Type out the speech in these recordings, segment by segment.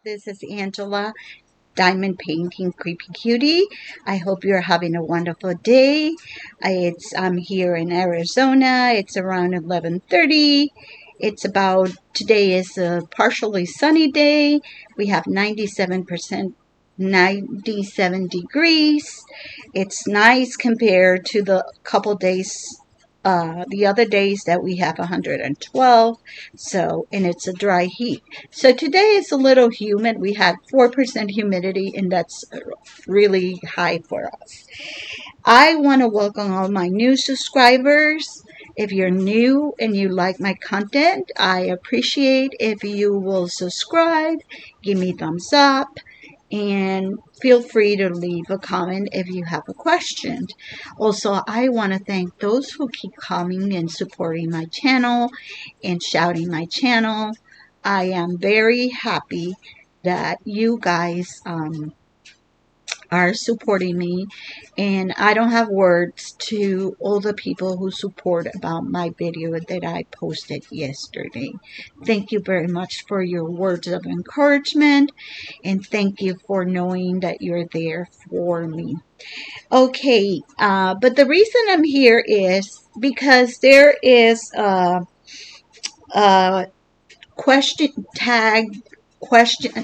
This is Angela, Diamond Painting Creepy Cutie. I hope you're having a wonderful day. I'm here in Arizona. It's around 11:30. Today is a partially sunny day. We have 97 degrees. It's nice compared to the other days that we have 112. And it's a dry heat. So today it's a little humid. We had 4% humidity, and that's really high for us. I want to welcome all my new subscribers. If you're new and you like my content, I appreciate if you will subscribe, give me thumbs up, and feel free to leave a comment if you have a question. Also, I want to thank those who keep coming and supporting my channel and shouting my channel. I am very happy that you guys are supporting me, and I don't have words to all the people who support about my video that I posted yesterday. Thank you very much for your words of encouragement, and thank you for knowing that you're there for me. Okay, but the reason I'm here is because there is a question tag questions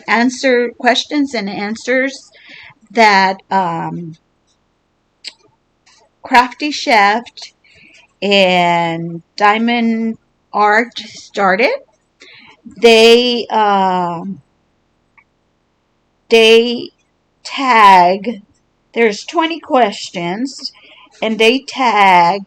and answers that Crafty Chef and Diamond Art started. They they tag. There's 20 questions, and they tag.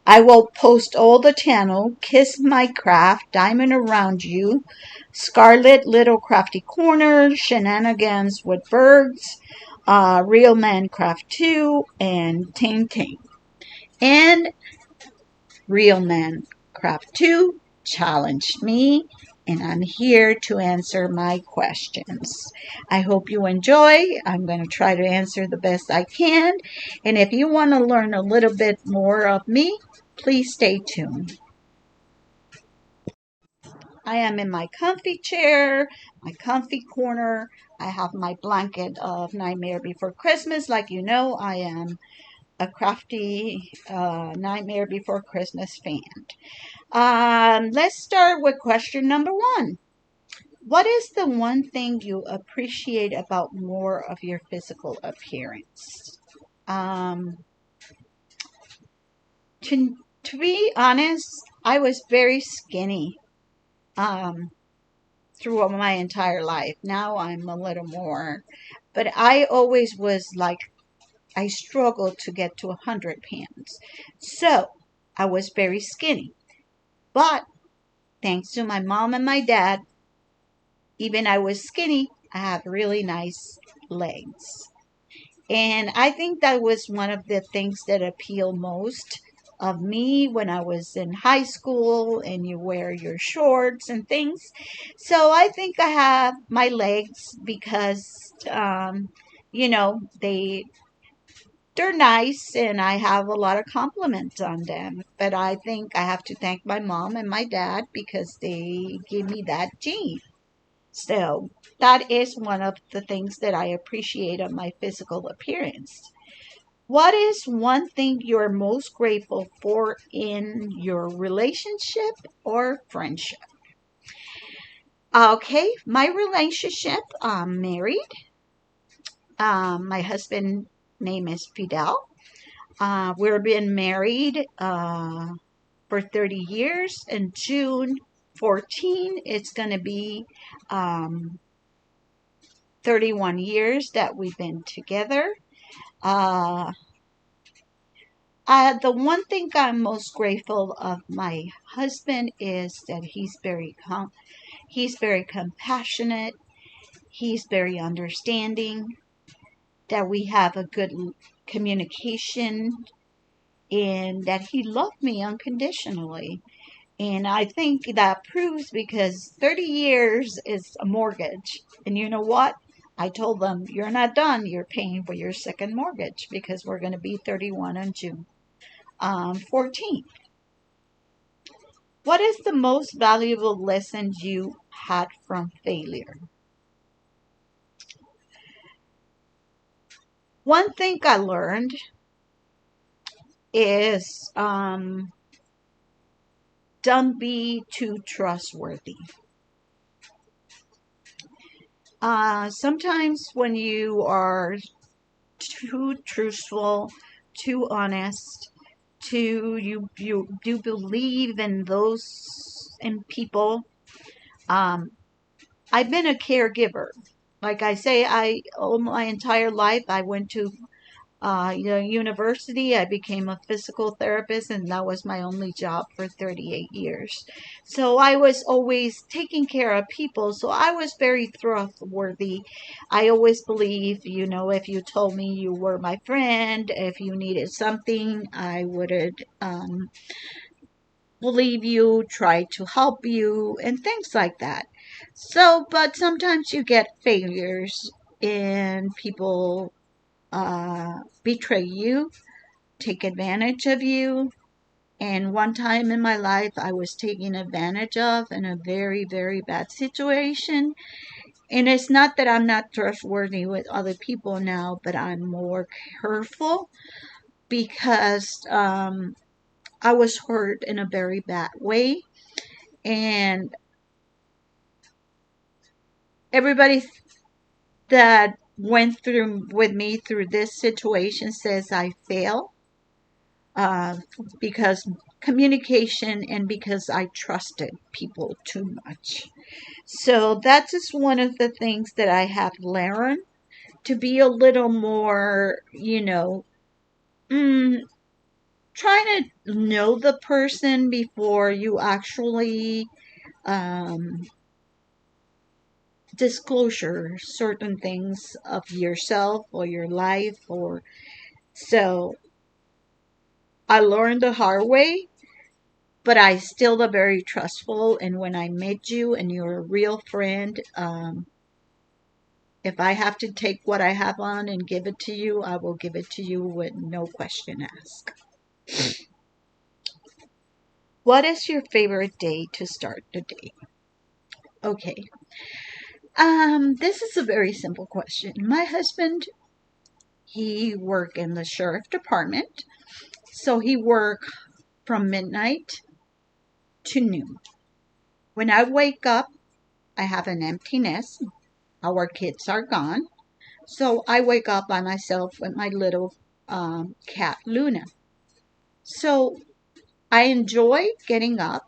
I will post all the channel. Kiss My Craft, Diamond Around You, Scarlet Little Crafty Corner, Shenanigans with Birds, Real Man Craft 2, and Ting Ting. And Real Man Craft 2 challenged me, and I'm here to answer my questions. I hope you enjoy. I'm going to try to answer the best I can. And if you want to learn a little bit more of me, please stay tuned. I am in my comfy chair, my comfy corner. I have my blanket of Nightmare Before Christmas. Like you know, I am a crafty Nightmare Before Christmas fan. Let's start with question number 1. What is the one thing you appreciate about more of your physical appearance? To be honest, I was very skinny throughout my entire life. Now I'm a little more, but I always was like, I struggled to get to 100 pounds. So I was very skinny. But thanks to my mom and my dad, even I was skinny, I have really nice legs. And I think that was one of the things that appeal most of me when I was in high school, and you wear your shorts and things. So I think I have my legs because, you know, they're nice, and I have a lot of compliments on them. But I think I have to thank my mom and my dad because they give me that gene. So that is one of the things that I appreciate of my physical appearance. What is one thing you're most grateful for in your relationship or friendship? Okay, my relationship, I'm married. My husband name is Fidel. We've been married for 30 years. In June 14, it's going to be 31 years that we've been together. The one thing I'm most grateful of my husband is that he's very compassionate. He's very understanding. That we have a good communication, and that he loved me unconditionally. And I think that proves because 30 years is a mortgage. And you know what? I told them, you're not done. You're paying for your second mortgage because we're going to be 31 on June 14th. What is the most valuable lesson you had from failure? One thing I learned is don't be too trustworthy. Sometimes when you are too truthful, too honest, you do believe in those in people. Um, I've been a caregiver. Like I say, I all my entire life I went to university. I became a physical therapist, and that was my only job for 38 years. So I was always taking care of people. So I was very trustworthy. I always believed, if you told me you were my friend, if you needed something, I would believe you, try to help you, and things like that. So, but sometimes you get failures and people betray you, take advantage of you. And one time in my life, I was taken advantage of in a very, very bad situation. And it's not that I'm not trustworthy with other people now, but I'm more careful because I was hurt in a very bad way. And everybody that went through with me through this situation says I fail uh, because communication and because I trusted people too much. So that is one of the things that I have learned to be a little more, mm, trying to know the person before you actually um, disclosure certain things of yourself or your life or so I learned the hard way, but I still am very trustful. And when I met you and you're a real friend, if I have to take what I have on and give it to you, I will give it to you with no question asked. What is your favorite day to start the day? Okay. This is a very simple question. My husband, he work in the sheriff department, so he work from midnight to noon. When I wake up, I have an empty nest. Our kids are gone. So I wake up by myself with my little cat, Luna. So I enjoy getting up.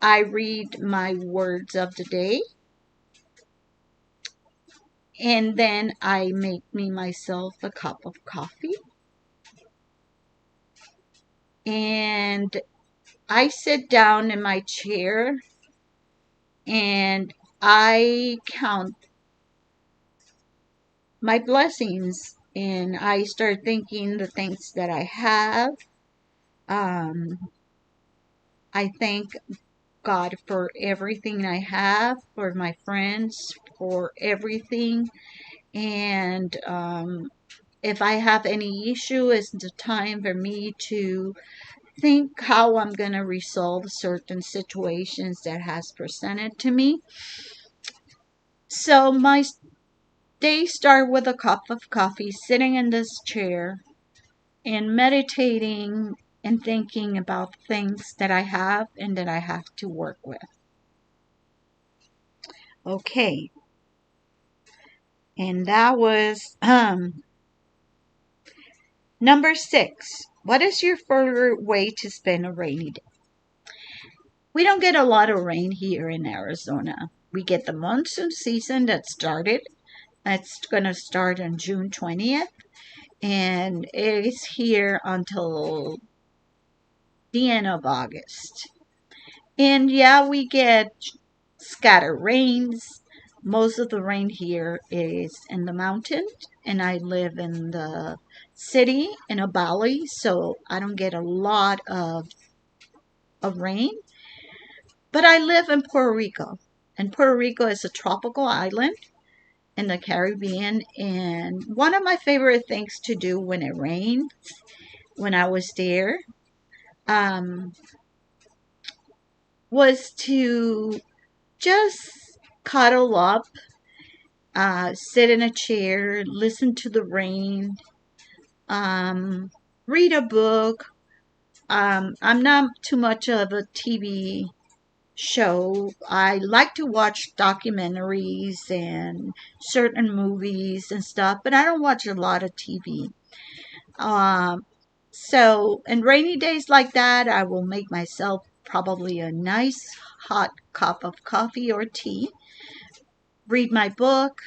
I read my words of the day. And then I make me myself a cup of coffee. And I sit down in my chair and I count my blessings and I start thinking the things that I have. Um, I thank God for everything I have, for my friends, for everything. And if I have any issue, it's the time for me to think how I'm going to resolve certain situations that has presented to me. So my day start with a cup of coffee, sitting in this chair and meditating and thinking about things that I have and that I have to work with. Okay, and that was number 6. What is your favorite way to spend a rainy day? We don't get a lot of rain here in Arizona. We get the monsoon season that started. It's going to start on June 20th, and it's here until the end of August. And yeah, we get scattered rains. Most of the rain here is in the mountains, and I live in the city in a valley, so I don't get a lot of rain. But I live in Puerto Rico, and Puerto Rico is a tropical island in the Caribbean. And one of my favorite things to do when it rains, when I was there, um, was to just cuddle up sit in a chair, listen to the rain, read a book. I'm not too much of a TV show. I like to watch documentaries and certain movies and stuff, but I don't watch a lot of TV. Um, so, in rainy days like that, I will make myself probably a nice hot cup of coffee or tea, read my book,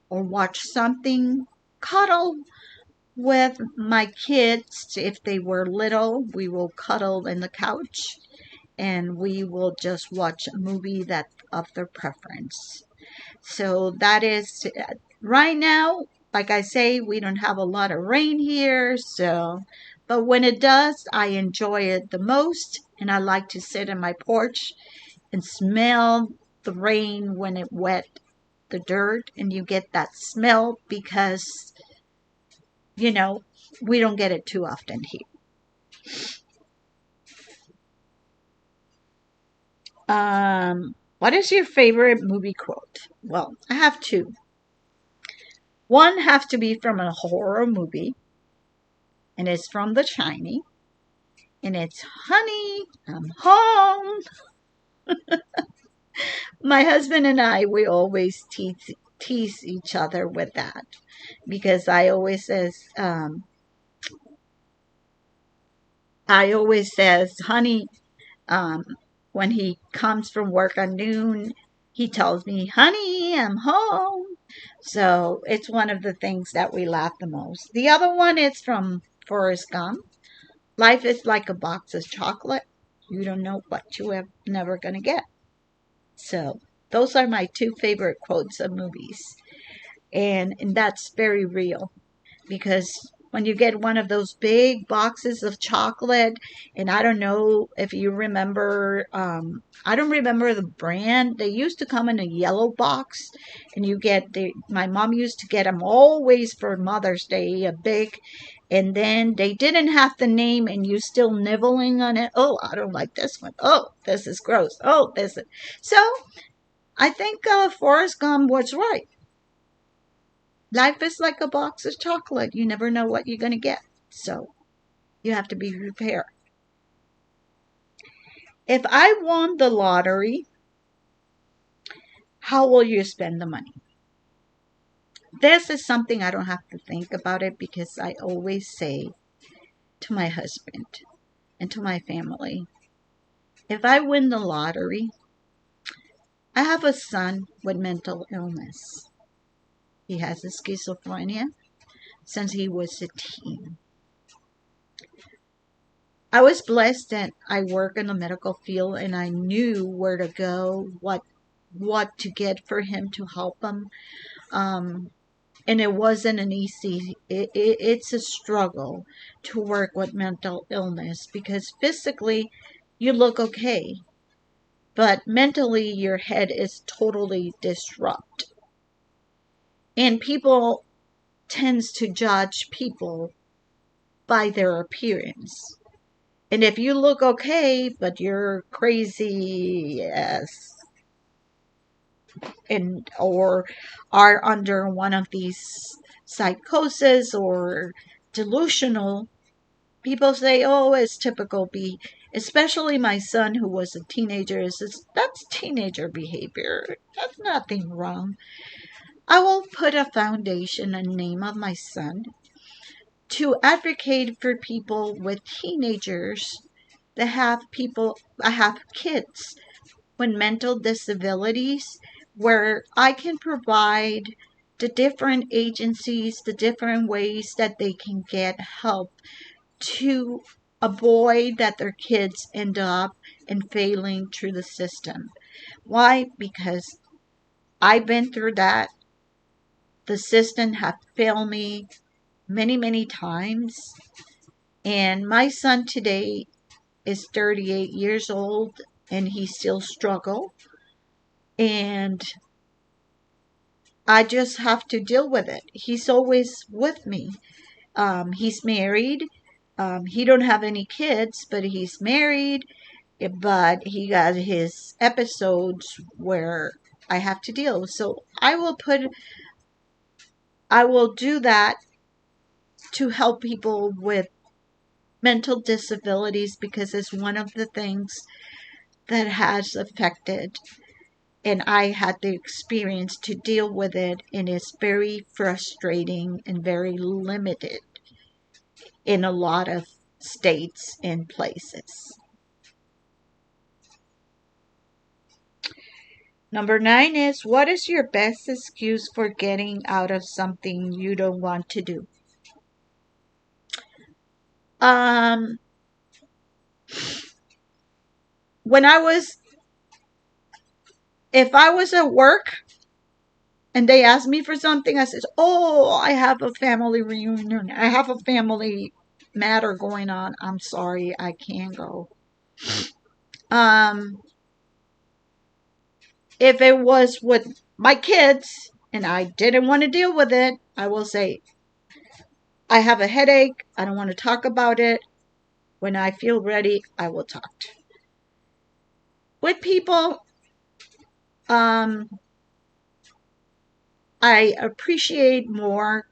or watch something, cuddle with my kids. If they were little, we will cuddle in the couch and we will just watch a movie that of their preference. So that is right now, like I say, we don't have a lot of rain here, so but when it does, I enjoy it the most and I like to sit on my porch and smell the rain when it wet the dirt and you get that smell because you know, we don't get it too often here. What is your favorite movie quote? Well, I have two. One has to be from a horror movie, and it's from The Shining, and it's "Honey, I'm home." My husband and I, we always tease each other with that because I always says, "Honey," um, when he comes from work at noon, he tells me, "Honey, I'm home." So it's one of the things that we laugh the most. The other one is from Forrest Gump. Life is like a box of chocolate. You don't know what you are never going to get. So those are my two favorite quotes of movies. And that's very real because when you get one of those big boxes of chocolate, and I don't know if you remember, I don't remember the brand. They used to come in a yellow box, and my mom used to get them always for Mother's Day, a big, and then they didn't have the name, and you still nibbling on it. Oh, I don't like this one. Oh, this is gross. Oh, this is. So I think Forrest Gump was right. Life is like a box of chocolate. You never know what you're going to get. So you have to be prepared. If I won the lottery, how will you spend the money? This is something I don't have to think about it because I always say to my husband and to my family, if I win the lottery, I have a son with mental illness. He has schizophrenia since he was a teen. I was blessed that I work in the medical field and I knew where to go, what to get for him to help him. Um, and it wasn't an easy. It's a struggle to work with mental illness because physically you look okay, but mentally your head is totally disrupted, and people tends to judge people by their appearance. And if you look okay, but you're crazy as and or are under one of these psychosis or delusional, people say, "Oh, it's typical B." Especially my son, who was a teenager, says that's teenager behavior. That's nothing wrong. I will put a foundation and name of my son to advocate for people with teenagers that have kids with mental disabilities where I can provide the different agencies, the different ways that they can get help to avoid that their kids end up in failing through the system. Why? Because I've been through that. The system have failed me many, many times. And my son today is 38 years old and he still struggles. And I just have to deal with it. He's always with me. He's married. He don't have any kids, but he's married. But he got his episodes where I have to deal. So I will put I will do that to help people with mental disabilities because it's one of the things that has affected, and I had the experience to deal with it, and it's very frustrating and very limited in a lot of states and places. Number 9 is, what is your best excuse for getting out of something you don't want to do? Um, when I was, if I was at work and they asked me for something, I said, oh, I have a family reunion. I have a family matter going on. I'm sorry, I can't go. Um, if it was with my kids and I didn't want to deal with it, I will say, I have a headache. I don't want to talk about it. When I feel ready, I will talk. With people, um, I appreciate more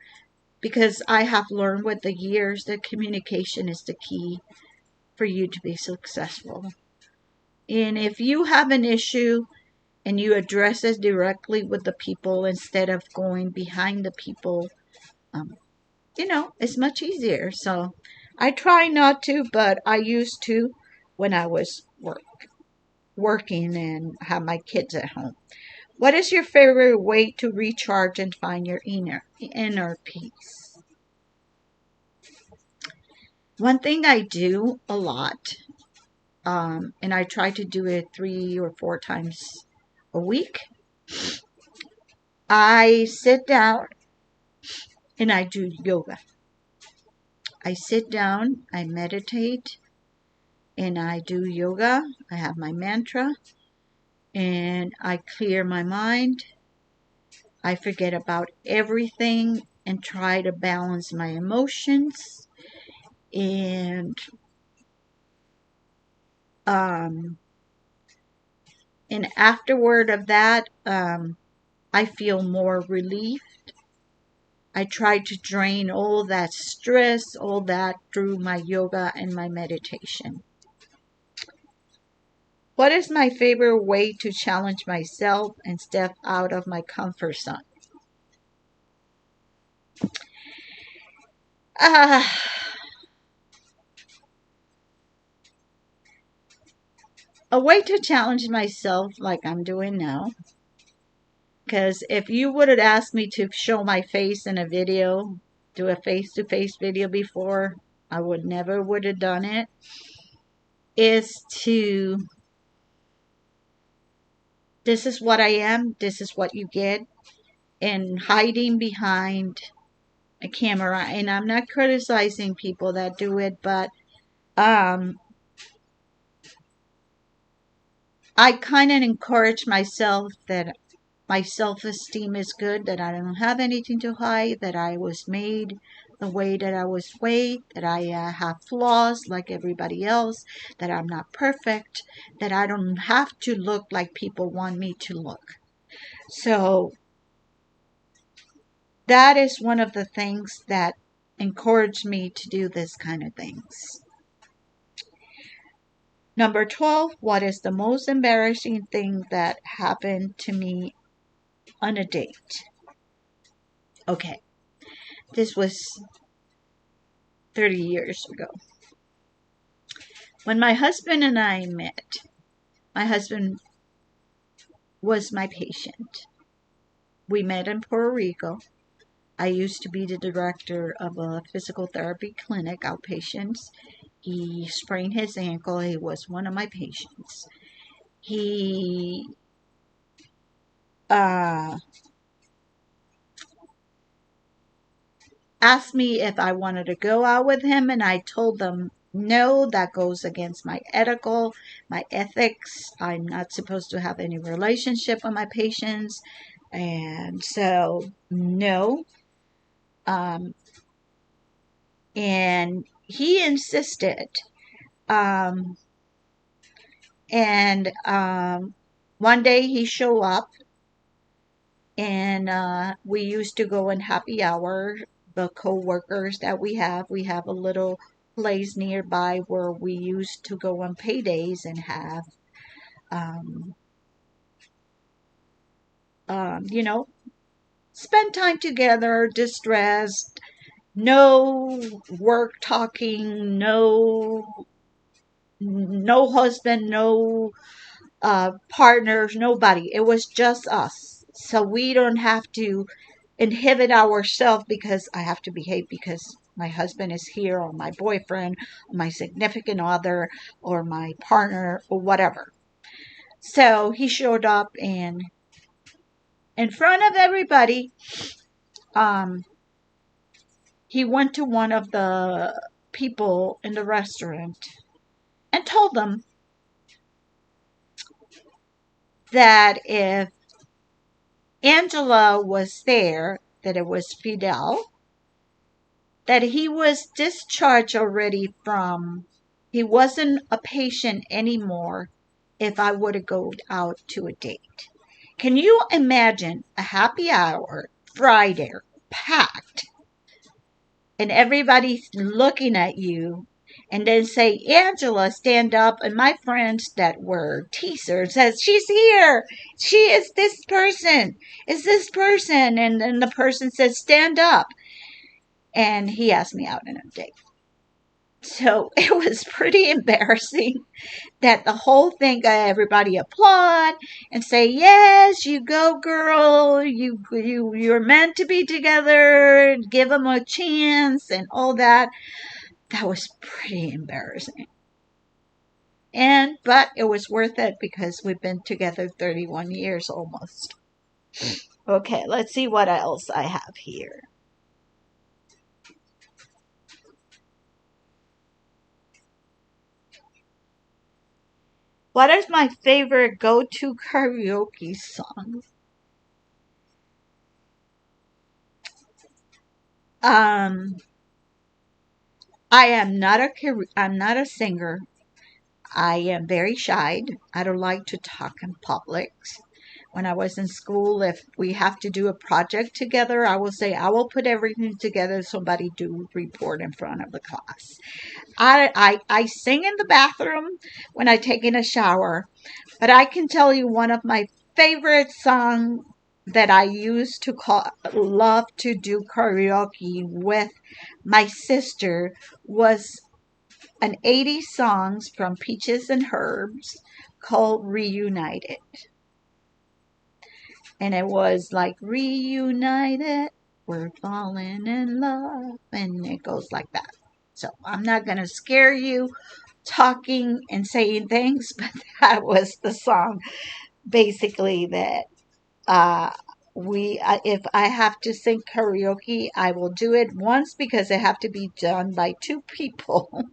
because I have learned with the years that communication is the key for you to be successful. And if you have an issue and you address it directly with the people instead of going behind the people, um, it's much easier. So I try not to, but I used to when I was working and have my kids at home. What is your favorite way to recharge and find your inner peace? One thing I do a lot, and I try to do it 3 or 4 times a week, I sit down and I do yoga. I sit down, I meditate, and I do yoga. I have my mantra, and I clear my mind. I forget about everything and try to balance my emotions. And um, and afterward of that, I feel more relief. I try to drain all that stress, all that through my yoga and my meditation. What is my favorite way to challenge myself and step out of my comfort zone? Uh, a way to challenge myself like I'm doing now. Because if you would have asked me to show my face in a video, do a face-to-face video before, I would have done it, is to, this is what I am, this is what you get, and hiding behind a camera. And I'm not criticizing people that do it, but I kind of encourage myself that my self-esteem is good, that I don't have anything to hide, that I was made the way that I was made, that I have flaws like everybody else, that I'm not perfect, that I don't have to look like people want me to look. So that is one of the things that encouraged me to do this kind of things. Number 12, what is the most embarrassing thing that happened to me on a date? Okay, this was 30 years ago. When my husband and I met, my husband was my patient. We met in Puerto Rico. I used to be the director of a physical therapy clinic, outpatients. He sprained his ankle. He was one of my patients. He asked me if I wanted to go out with him, and I told them no, that goes against my ethics. I'm not supposed to have any relationship with my patients, and so no. And he insisted, um, and one day he showed up And we used to go in happy hour. The co-workers that we have a little place nearby where we used to go on paydays and have, um, you know, spend time together, distressed, no work talking, no husband, no partners, nobody. It was just us. So we don't have to inhibit ourselves because I have to behave because my husband is here, or my boyfriend, or my significant other, or my partner, or whatever. So he showed up, and in front of everybody, um, he went to one of the people in the restaurant and told them that if Angela was there, that it was Fidel, that he was discharged already from, he wasn't a patient anymore if I would have gone out to a date. Can you imagine a happy hour Friday, packed, and everybody's looking at you, and then say, Angela, stand up, and my friends that were teasers says, she's here, she is this person, is this person, and then the person says, stand up, and he asked me out on a date. So it was pretty embarrassing that the whole thing, everybody applaud and say, yes, you go, girl, you're meant to be together, give them a chance, and all that. That was pretty embarrassing. But it was worth it because we've been together 31 years almost. Okay, let's see what else I have here. What is my favorite go-to karaoke song? Um, I'm not a singer. I am very shy. I don't like to talk in public. When I was in school, if we have to do a project together, I will say I will put everything together. Somebody do report in front of the class. I sing in the bathroom when I take in a shower, but I can tell you one of my favorite songs that I used to love to do karaoke with my sister was an 80s songs from Peaches and Herbs called Reunited. And it was like, reunited, we're falling in love. And it goes like that. So I'm not going to scare you talking and saying things, but that was the song basically that uh, if I have to sing karaoke, I will do it once because it have to be done by two people.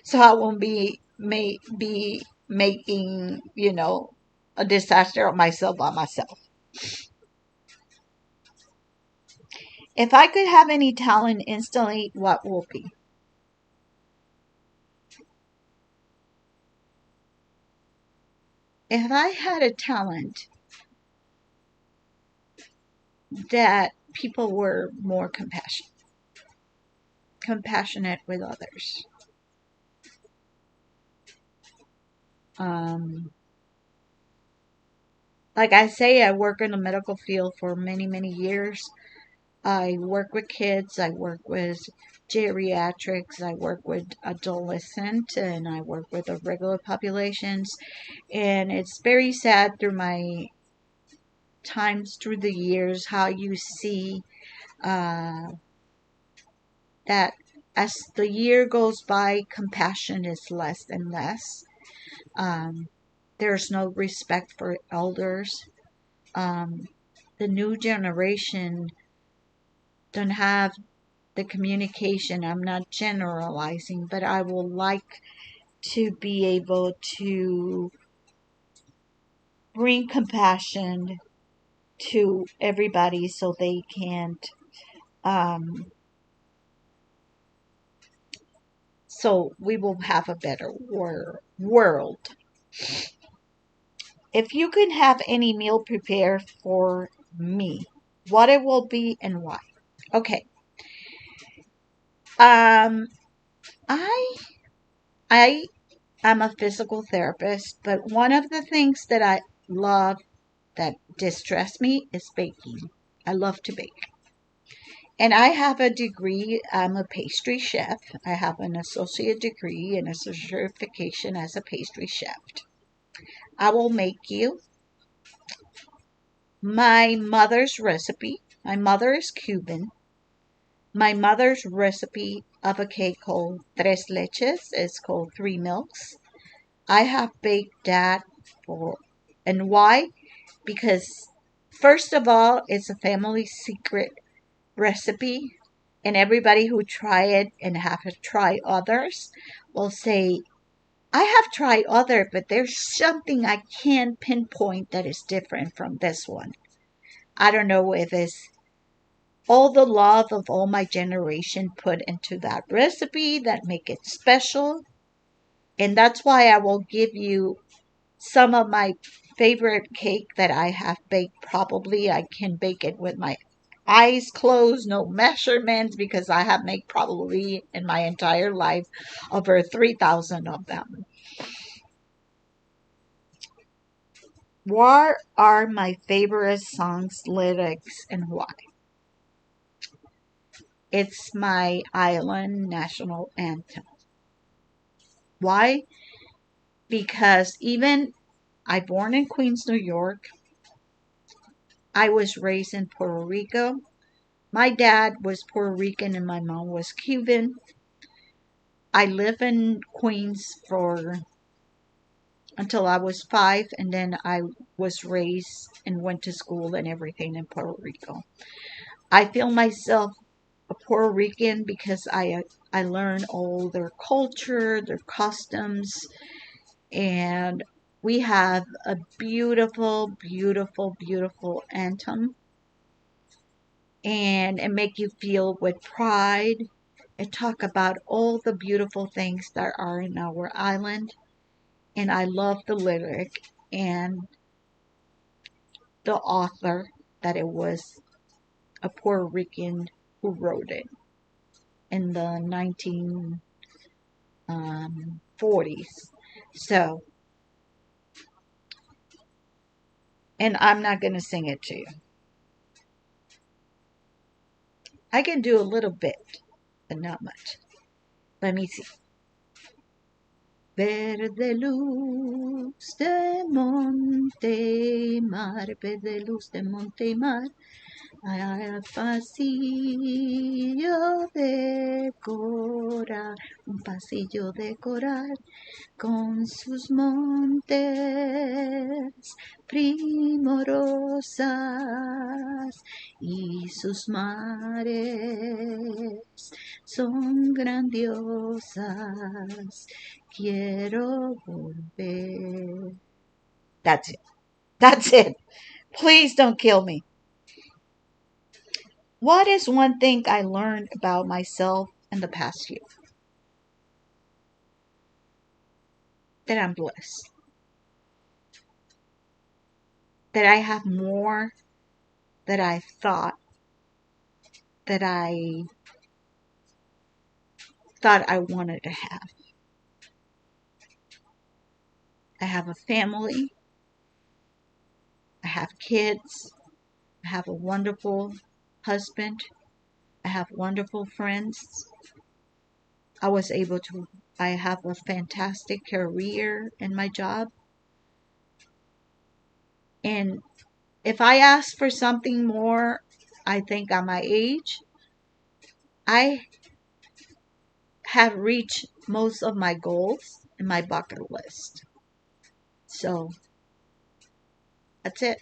So I won't be making, a disaster of myself by myself. If I could have any talent instantly, what will be? If I had a talent that people were more compassionate with others. Um, like I say, I work in the medical field for many, many years. I work with kids, I work with geriatrics, I work with adolescent, and I work with the regular populations. And it's very sad through my times through the years how you see uh, that as the year goes by, compassion is less and less. Um, there's no respect for elders. Um, the new generation don't have the communication. I'm not generalizing, but I would like to be able to bring compassion to everybody so they can't, um, so we will have a better world. If you could have any meal prepared for me, what it will be and why. Okay. Um, I I am a physical therapist, but one of the things that I love that distress me is baking. I love to bake. And I have a degree, I'm a pastry chef. I have an associate degree and a certification as a pastry chef. I will make you my mother's recipe. My mother is Cuban. My mother's recipe of a cake called tres leches is called three milks. I have baked that for, and why? Because first of all, it's a family secret recipe, and everybody who try it and have to try others will say, I have tried other, but there's something I can't pinpoint that is different from this one. I don't know if it's all the love of all my generation put into that recipe that make it special. And that's why I will give you some of my favorite cake that I have baked. Probably I can bake it with my eyes closed, no measurements, because I have made probably in my entire life over 3,000 of them. What are my favorite songs, lyrics, and why? It's my island national anthem. Why? Because even I born in Queens, New York. I was raised in Puerto Rico. My dad was Puerto Rican and my mom was Cuban. I lived in Queens for until I was 5, and then I was raised and went to school and everything in Puerto Rico. I feel myself a Puerto Rican because I learn all their culture, their customs, and we have a beautiful, beautiful, beautiful anthem, and it make you feel with pride and talk about all the beautiful things that are in our island. And I love the lyric and the author that it was a Puerto Rican who wrote it in the 1940s. So, and I'm not going to sing it to you. I can do a little bit, but not much. Let me see. Verde luz de monte y mar, verde luz de monte y mar, al pasillo de coral, un pasillo de coral con sus montes primorosas y sus mares son grandiosas. Quiero volver. That's it. That's it. Please don't kill me. What is one thing I learned about myself in the past year? That I'm blessed. That I have more that I that I thought I wanted to have. I have a family. I have kids. I have a wonderful husband. I have wonderful friends. I was able to, I have a fantastic career in my job. And if I ask for something more, I think at my age, I have reached most of my goals in my bucket list. So that's it.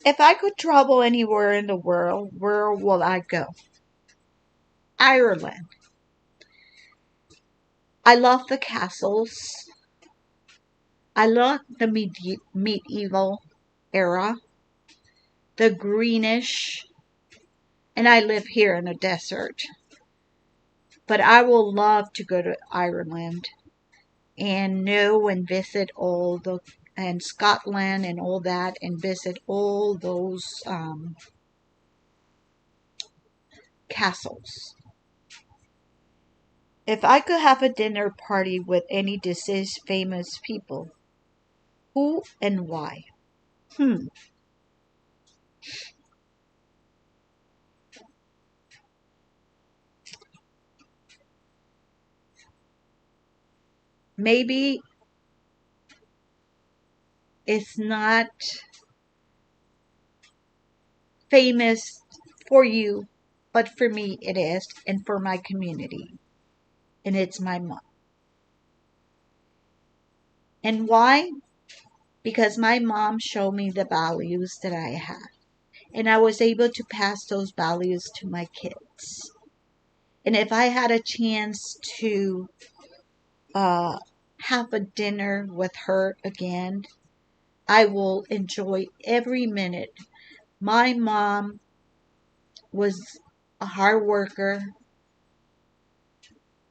If I could travel anywhere in the world, where will I go? Ireland. I love the castles. I love the medieval era, the greenish, and I live here in a desert. But I will love to go to Ireland and know and visit all the, and Scotland and all that, and visit all those castles. If I could have a dinner party with any deceased famous people, who and why? Hmm. Maybe it's not famous for you, but for me it is, and for my community. And it's my mom. And why? Because my mom showed me the values that I have. And I was able to pass those values to my kids. And if I had a chance to uh, have a dinner with her again, I will enjoy every minute. My mom was a hard worker.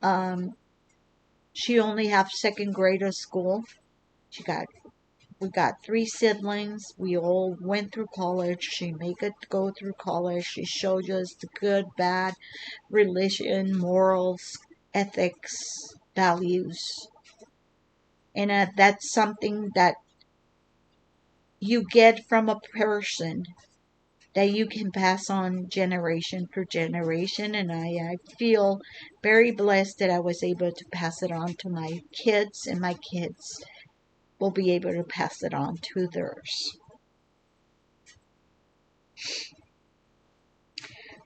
Um, she only have second grade of school. She got We got three siblings. We all went through college. She made it go through college. She showed us the good, bad, religion, morals, ethics, values. And that's something that you get from a person that you can pass on generation for generation. And I feel very blessed that I was able to pass it on to my kids, and my kids will be able to pass it on to theirs.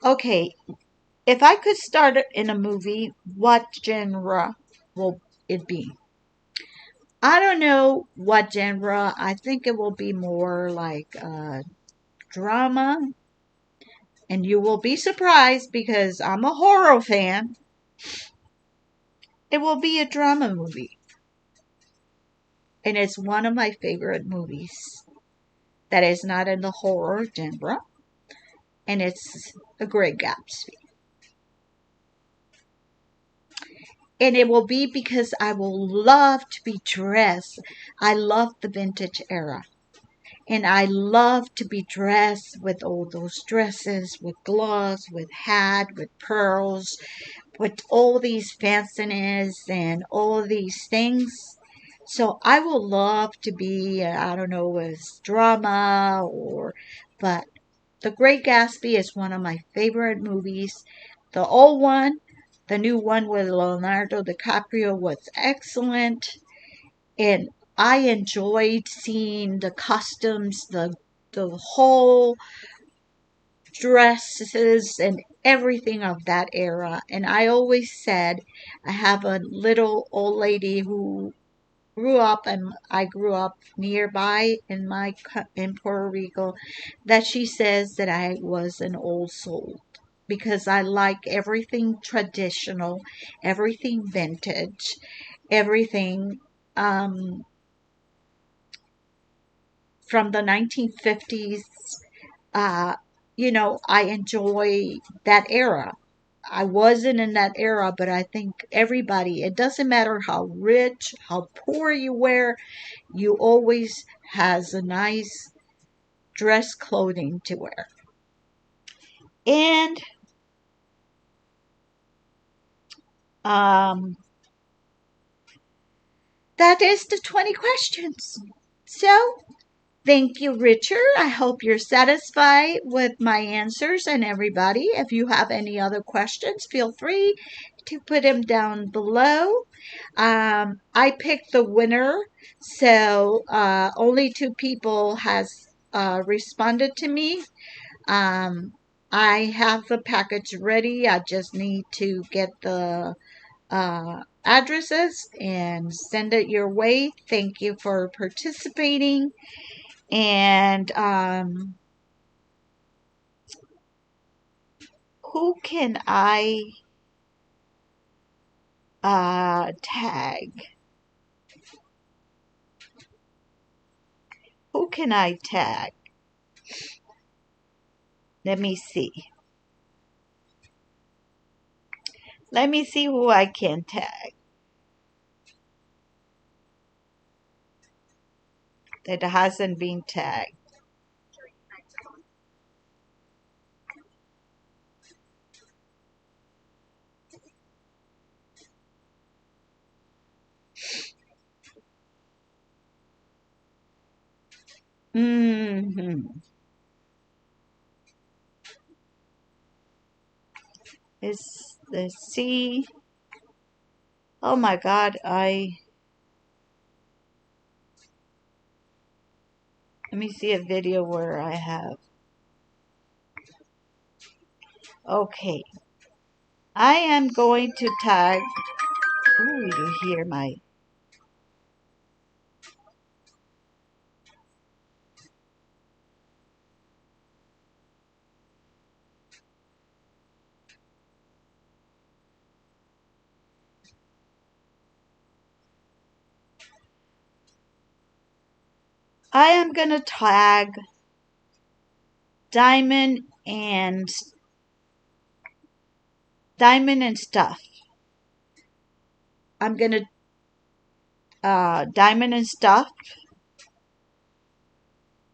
Okay, if I could start it in a movie, what genre will it be? I don't know what genre. I think it will be more like drama. And you will be surprised because I'm a horror fan. It will be a drama movie. And it's one of my favorite movies that is not in the horror genre. And it's A Great Gatsby. And it will be because I will love to be dressed. I love the vintage era. And I love to be dressed with all those dresses, with gloves, with hat, with pearls, with all these fanciness and all these things. So I will love to be, I don't know, as drama or, but The Great Gatsby is one of my favorite movies. The old one, the new one with Leonardo DiCaprio was excellent. And I enjoyed seeing the costumes, the whole dresses and everything of that era. And I always said I have a little old lady who grew up, and I grew up nearby in Puerto Rico, that she says that I was an old soul because I like everything traditional, everything vintage, everything um, from the 1950s. Uh, I enjoy that era. I wasn't in that era, but I think everybody, it doesn't matter how rich, how poor you were, you always has a nice dress clothing to wear. And um, that is the 20 questions. So thank you, Richard. I hope you're satisfied with my answers. And everybody, if you have any other questions, feel free to put them down below. I picked the winner, so only two people has responded to me. Um, I have the package ready. I just need to get the addresses and send it your way. Thank you for participating. And who can I tag? Who can I tag? Let me see. Let me see who I can tag. that hasn't been tagged. Mm-hmm. Is the C? Oh my God! Let me see a video where I have. Okay, I am going to tag. Ooh, you hear my. I am gonna tag diamond and stuff. I'm gonna diamond and stuff,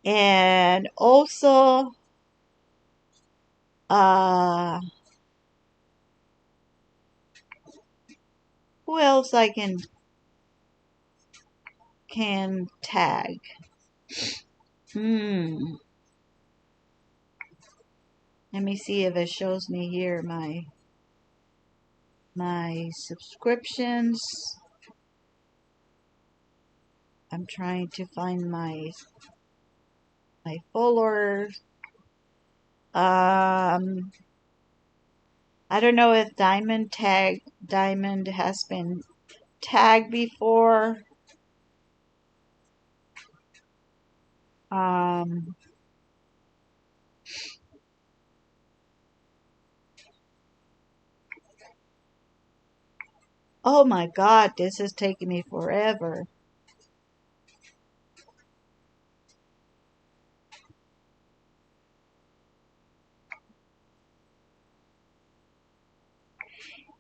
and also uh, who else I can tag? Hmm. Let me see if it shows me here my subscriptions. I'm trying to find my followers. I don't know if diamond has been tagged before. Um, oh my God, this is taking me forever.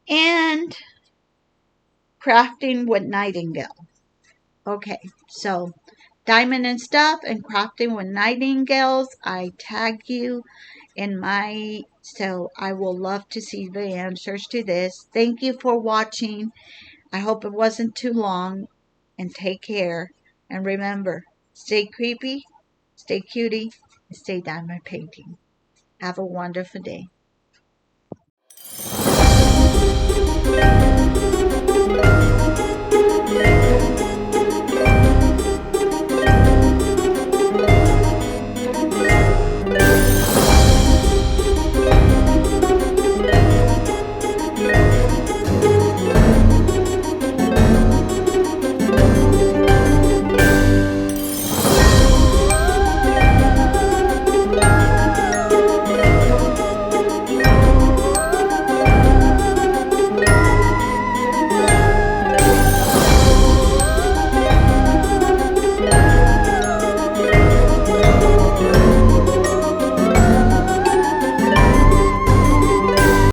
And crafting with Nightingale. Okay, so diamond and stuff and crafting with nightingales. I tag you in my, so I will love to see the answers to this. Thank you for watching. I hope it wasn't too long, and take care. And remember, stay creepy, stay cutie, and stay diamond painting. Have a wonderful day.